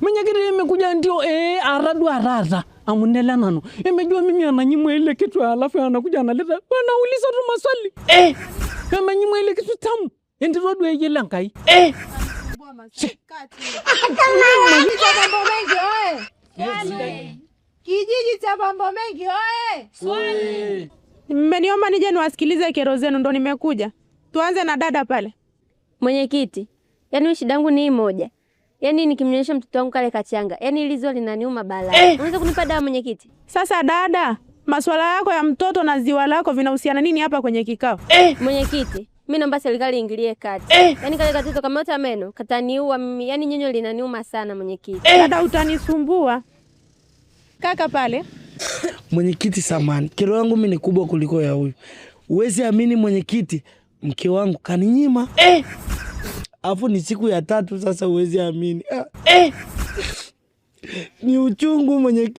Mwenyekiti imekuja ndio aradu arara. Amunela nano. Imejua mimi ananyimwa ile kitu alafu anakuja analeta. Wanauliza tu maswali. Ananyimwa ile kitu tamu. Ndi rodu yela ngai. Kijiji cha mambo mengi oe. Mmeniomba nije niwasikilize kero zenu ndo nimekuja. Tuanze na dada pale. Mwenyekiti, yaani shida yangu ni moja. Yaani nikimnyonyesha mtoto wangu kale kachanga. Yaani lizo linaniuma balaa. Unaweza kunipa dawa mwenyekiti? Sasa dada, masuala yako ya mtoto na ziwa lako vinahusiana nini hapa kwenye kikao? Mwenyekiti, mimi naomba serikali iingilie kati. Yaani kale katoto kama yote meno kataniua mimi. Yaani nyonyo linaniuma sana mwenyekiti. Dada utanisumbua. Kaka pale. Mwenyekiti samani, kero yangu mimi ni kubwa kuliko ya huyu. Uwezi amini mwenyekiti, mke wangu kaninyima. Afu ni siku ya 3 sasa uwezi amini. Ni uchungu mwenyekiti.